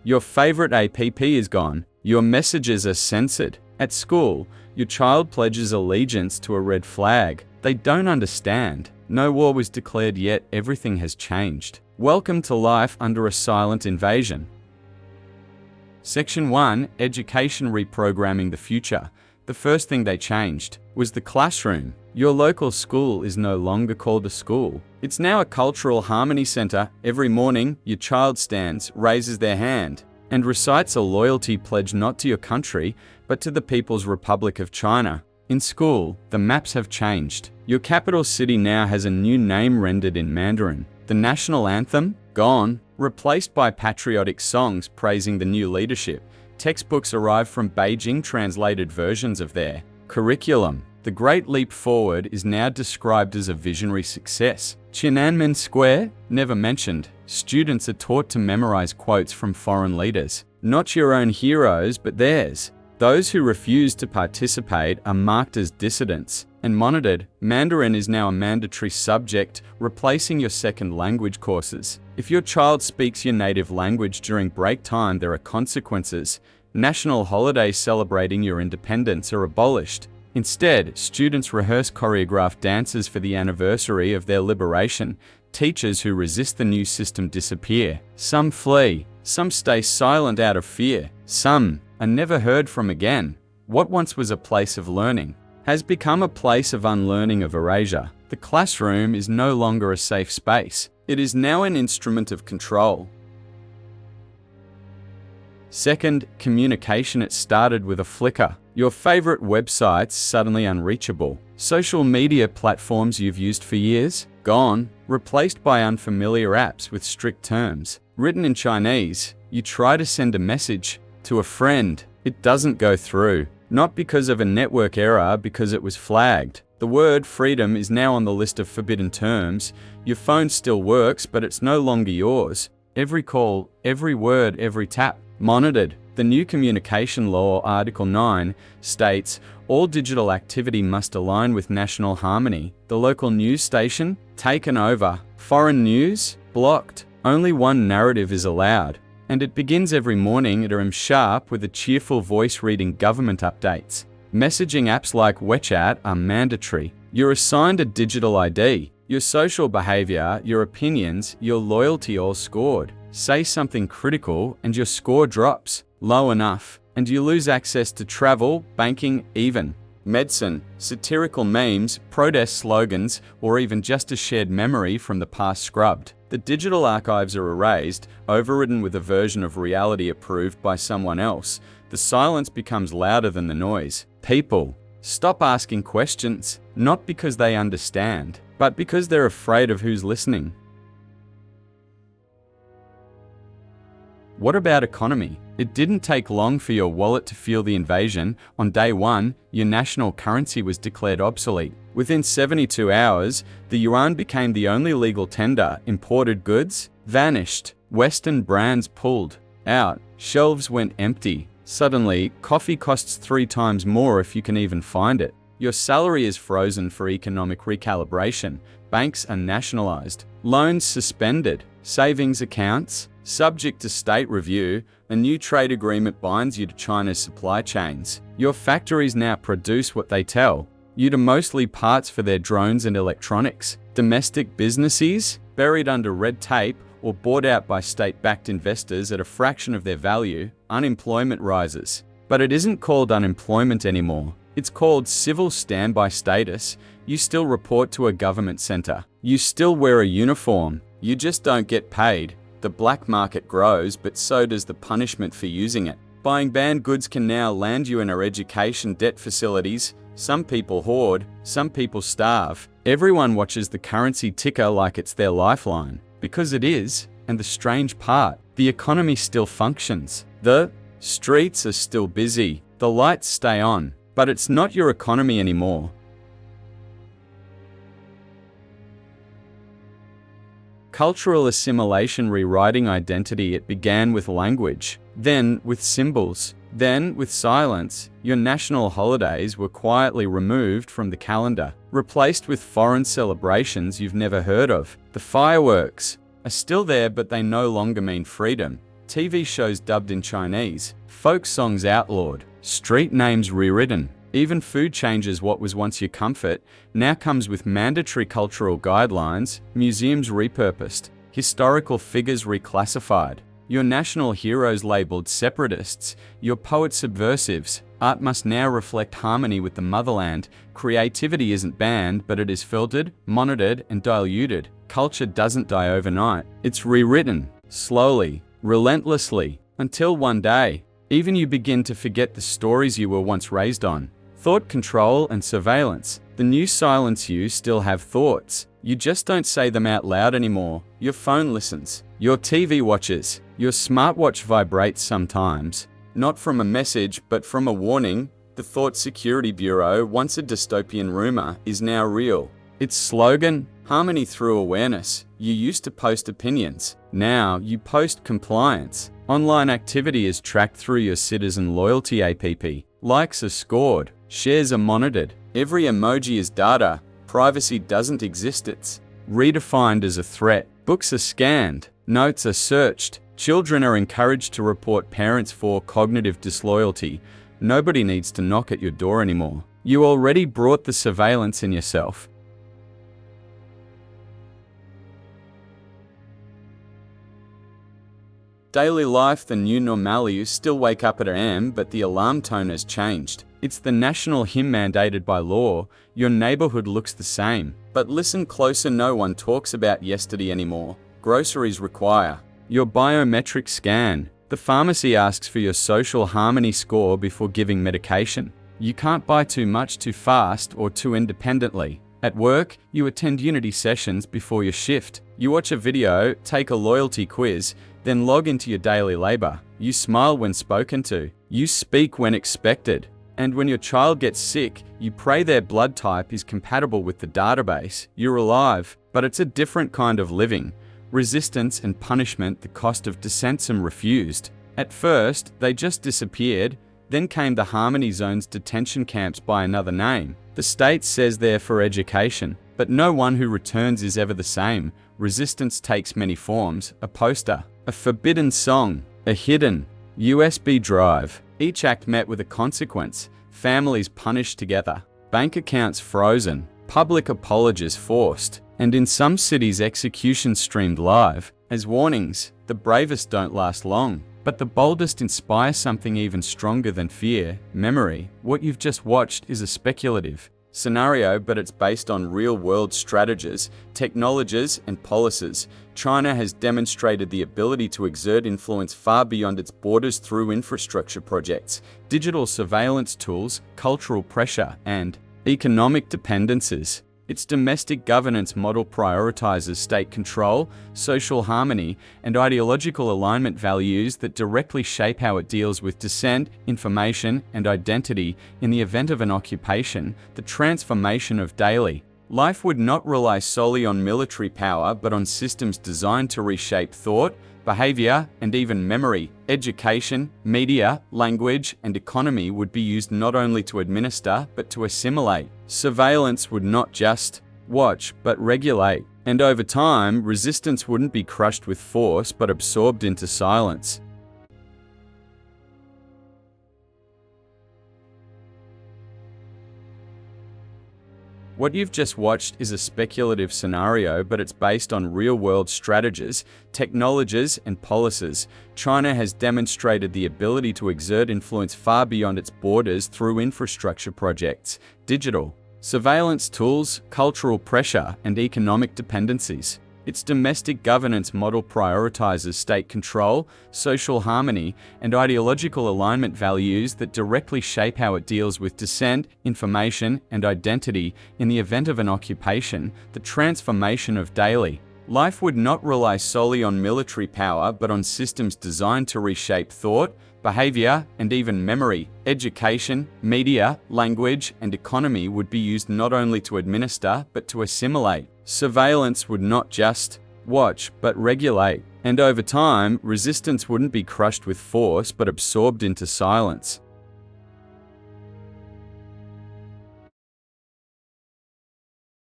Your favorite app is gone. Your messages are censored. At school, your child pledges allegiance to a red flag. They don't understand. No war was declared yet, everything has changed. Welcome to life under a silent invasion. Section 1. Education Reprogramming the Future. The first thing they changed was the classroom. Your local school is no longer called a school. It's now a cultural harmony center. Every morning, your child stands, raises their hand, and recites a loyalty pledge not to your country, but to the People's Republic of China. In school, the maps have changed. Your capital city now has a new name rendered in Mandarin. The national anthem? Gone. Replaced by patriotic songs praising the new leadership. Textbooks arrive from Beijing, translated versions of their curriculum. The Great Leap Forward is now described as a visionary success. Tiananmen Square? Never mentioned. Students are taught to memorize quotes from foreign leaders. Not your own heroes, but theirs. Those who refuse to participate are marked as dissidents and monitored. Mandarin is now a mandatory subject, replacing your second language courses. If your child speaks your native language during break time, there are consequences. National holidays celebrating your independence are abolished. Instead, students rehearse choreographed dances for the anniversary of their liberation. Teachers who resist the new system disappear. Some flee. Some stay silent out of fear. Some are never heard from again. What once was a place of learning has become a place of unlearning of erasure. The classroom is no longer a safe space. It is now an instrument of control. Second, communication. It started with a flicker. Your favorite websites suddenly unreachable. Social media platforms you've used for years? Gone. Replaced by unfamiliar apps with strict terms. Written in Chinese, you try to send a message to a friend. It doesn't go through. Not because of a network error, because it was flagged. The word freedom is now on the list of forbidden terms. Your phone still works, but it's no longer yours. Every call, every word, every tap, monitored. The new communication law, Article 9, states all digital activity must align with national harmony. The local news station, taken over. Foreign news, blocked. Only one narrative is allowed. And it begins every morning at sharp with a cheerful voice reading government updates. Messaging apps like WeChat are mandatory. You're assigned a digital ID. Your social behavior, your opinions, your loyalty all scored. Say something critical and your score drops low enough, and you lose access to travel, banking, even medicine. Satirical memes, protest slogans, or even just a shared memory from the past scrubbed. The digital archives are erased, overridden with a version of reality approved by someone else. The silence becomes louder than the noise. People stop asking questions, not because they understand, but because they're afraid of who's listening. What about economy? It didn't take long for your wallet to feel the invasion. On day one, your national currency was declared obsolete. Within 72 hours, the yuan became the only legal tender. Imported goods vanished. Western brands pulled out. Shelves went empty. Suddenly, coffee costs 3 times more if you can even find it. Your salary is frozen for economic recalibration. Banks are nationalized. Loans suspended. Savings accounts subject to state review. A new trade agreement binds you to China's supply chains. Your factories now produce what they tell you to, mostly parts for their drones and electronics. Domestic businesses, buried under red tape or bought out by state-backed investors at a fraction of their value. Unemployment rises. But it isn't called unemployment anymore. It's called civil standby status. You still report to a government center. You still wear a uniform. You just don't get paid. The black market grows, but so does the punishment for using it. Buying banned goods can now land you in our education debt facilities. Some people hoard, some people starve. Everyone watches the currency ticker like it's their lifeline. Because it is, and the strange part, the economy still functions. The streets are still busy. The lights stay on, but it's not your economy anymore. Cultural assimilation rewriting identity. It began with language, then with symbols, then with silence. Your national holidays were quietly removed from the calendar, replaced with foreign celebrations you've never heard of. The fireworks are still there, but they no longer mean freedom. TV shows dubbed in Chinese, folk songs outlawed, street names rewritten. Even food changes. What was once your comfort now comes with mandatory cultural guidelines, museums repurposed, historical figures reclassified, your national heroes labeled separatists, your poets subversives. Art must now reflect harmony with the motherland. Creativity isn't banned, but it is filtered, monitored, and diluted. Culture doesn't die overnight. It's rewritten, slowly, relentlessly, until one day, even you begin to forget the stories you were once raised on. Thought control and surveillance. The new silence. You still have thoughts. You just don't say them out loud anymore. Your phone listens. Your TV watches. Your smartwatch vibrates sometimes. Not from a message, but from a warning. The Thought Security Bureau, once a dystopian rumor, is now real. Its slogan, harmony through awareness. You used to post opinions. Now you post compliance. Online activity is tracked through your citizen loyalty app. Likes are scored. Shares are monitored. Every emoji is data. Privacy doesn't exist. It's redefined as a threat. Books are scanned. Notes are searched. Children are encouraged to report parents for cognitive disloyalty. Nobody needs to knock at your door anymore. You already brought the surveillance in yourself. Daily life, the new normal. You still wake up at AM, but the alarm tone has changed. It's the national hymn mandated by law. Your neighborhood looks the same. But listen closer, no one talks about yesterday anymore. Groceries require your biometric scan. The pharmacy asks for your social harmony score before giving medication. You can't buy too much too fast or too independently. At work, you attend unity sessions before your shift. You watch a video, take a loyalty quiz, then log into your daily labor. You smile when spoken to. You speak when expected. And when your child gets sick, you pray their blood type is compatible with the database. You're alive, but it's a different kind of living. Resistance and punishment, the cost of dissent. Some refused. At first, they just disappeared. Then came the Harmony Zones detention camps by another name. The state says they're for education, but no one who returns is ever the same. Resistance takes many forms: a poster, a forbidden song, a hidden USB drive. Each act met with a consequence. Families punished together, bank accounts frozen, public apologies forced, and in some cities executions streamed live. As warnings, the bravest don't last long, but the boldest inspire something even stronger than fear, memory. What you've just watched is a speculative scenario, but it's based on real-world strategies, technologies, and policies. China has demonstrated the ability to exert influence far beyond its borders through infrastructure projects, digital surveillance tools, cultural pressure, and economic dependencies. Its domestic governance model prioritizes state control, social harmony, and ideological alignment, values that directly shape how it deals with dissent, information, and identity. In the event of an occupation, the transformation of daily life would not rely solely on military power, but on systems designed to reshape thought, behavior, and even memory. Education, media, language, and economy would be used not only to administer, but to assimilate. Surveillance would not just watch, but regulate. And over time, resistance wouldn't be crushed with force, but absorbed into silence. What you've just watched is a speculative scenario, but it's based on real-world strategies, technologies, and policies. China has demonstrated the ability to exert influence far beyond its borders through infrastructure projects, digital surveillance tools, cultural pressure, and economic dependencies. Its domestic governance model prioritizes state control, social harmony, and ideological alignment, values that directly shape how it deals with dissent, information, and identity. In the event of an occupation, the transformation of daily life would not rely solely on military power, but on systems designed to reshape thought, behavior, and even memory. Education, media, language, and economy would be used not only to administer, but to assimilate. Surveillance would not just watch, but regulate. And over time, resistance wouldn't be crushed with force, but absorbed into silence.